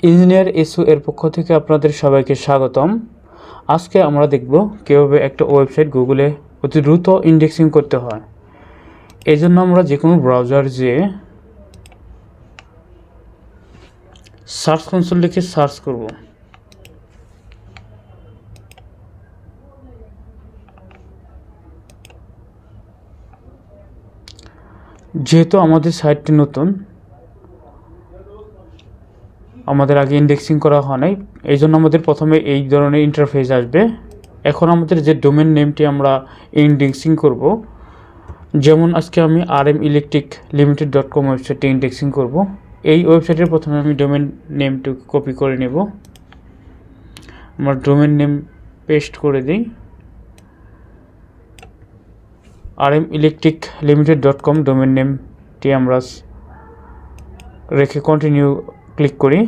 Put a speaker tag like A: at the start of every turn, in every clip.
A: Engineer এসু এর পক্ষ থেকে আপনাদের সবাইকে স্বাগতম। আজকে আমরা দেখব কীভাবে একটা ওয়েবসাইট গুগলে অতি দ্রুত ইন্ডেক্সিং করতে হয়। এই জন্য আমরা যে কোনো ব্রাউজার যেয়ে সার্চ কনসোল লিখে সার্চ করব। যেহেতু আমাদের সাইটটি নতুন, আমাদের আগে ইন্ডেক্সিং করা হয় নাই, এই জন্য আমাদের প্রথমে এই ধরনের ইন্টারফেস আসবে। এখন আমাদের যে ডোমেন নেমটি আমরা ইন্ডেক্সিং করব, যেমন আজকে আমি rmelectriclimited.com ওয়েবসাইটে ইন্ডেক্সিং করব। এই ওয়েবসাইটের প্রথমে আমি ডোমেন নেমটি কপি করে নেব। আমার ডোমেন নেম পেস্ট করে দিই, rmelectriclimited.com ডোমেন নেমটি আমরা রেখে কন্টিনিউ ক্লিক করি।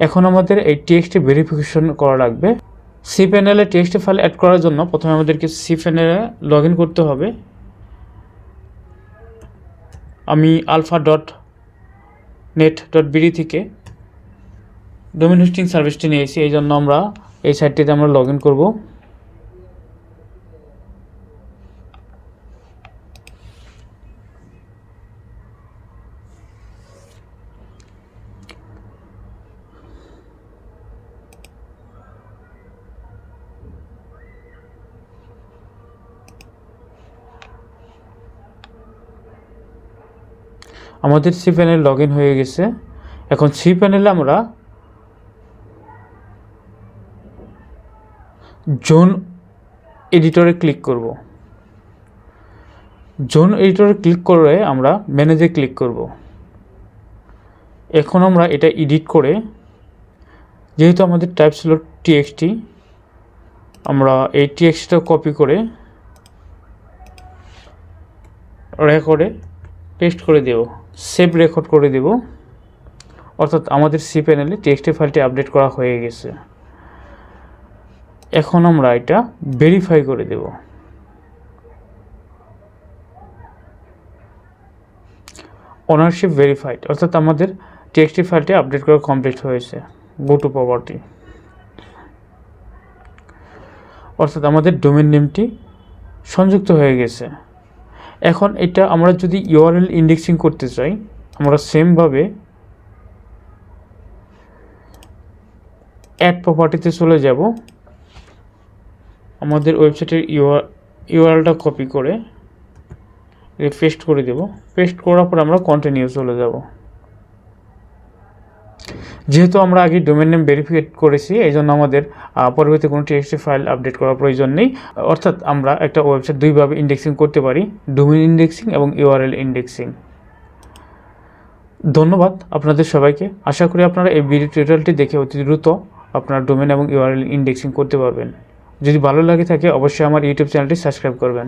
A: এখন আমাদের এই টেক্সটটি ভেরিফিকেশন করা লাগবে। cpanel টেক্সট ফাইল অ্যাড করার জন্য প্রথমে আমাদেরকে cpanel লগ ইন করতে হবে। আমি alpha.net.bd থেকে ডোমেন হোস্টিং সার্ভিসটি নিয়েছি, এই জন্য আমরা এই সাইটটিতে আমরা লগ ইন করবো। আমাদের cpanel লগ ইন হয়ে গেছে। এখন cpanel আমরা জোন এডিটরে ক্লিক করব। জোন এডিটরে ক্লিক করে আমরা ম্যানেজে ক্লিক করব। এখন আমরা এটা এডিট করে, যেহেতু আমাদের টাইপ ছিল txt, আমরা এই txt কপি করে রেকর্ডে পেস্ট করে দেব, সেভ রেকর্ড করে দেব। অর্থাৎ আমাদের cpanel টেক্সট ফাইলটি আপডেট করা হয়ে গেছে। এখন আমরা এটা ভেরিফাই করে দেব। ওনারশিপ ভেরিফাইড, অর্থাৎ আমাদের টেক্সট ফাইলটি আপডেট করা কমপ্লিট হয়েছে। গো টু প্রপার্টি, অর্থাৎ আমাদের ডোমেন নেমটি সংযুক্ত হয়ে গেছে। এখন এটা আমরা যদি ইউআরএল ইন্ডেক্সিং করতে চাই, আমরা সেমভাবে অ্যাড প্রপার্টিতে চলে যাব। আমাদের ওয়েবসাইটের ইউআরএলটা কপি করে পেস্ট করে দেব। পেস্ট করার পর আমরা কন্টিনিউ চলে যাব। যেহেতু আমরা আগে ডোমেন নেম ভেরিফাই করেছি, এই জন্য আমাদের পরবর্তী কোনো টেক্সট ফাইল আপডেট করার প্রয়োজন নেই। অর্থাৎ আমরা একটা ওয়েবসাইট দুইভাবে ইন্ডেক্সিং করতে পারি, ডোমেন ইন্ডেক্সিং এবং ইউআরএল ইন্ডেক্সিং। ধন্যবাদ আপনাদের সবাইকে। আশা করি আপনারা এই ভিডিও টিউটোরিয়ালটি দেখে অতি দ্রুত আপনার ডোমেন এবং ইউআরএল ইন্ডেক্সিং করতে পারবেন। যদি ভালো লাগে থাকে অবশ্যই আমার ইউটিউব চ্যানেলটি সাবস্ক্রাইব করবেন।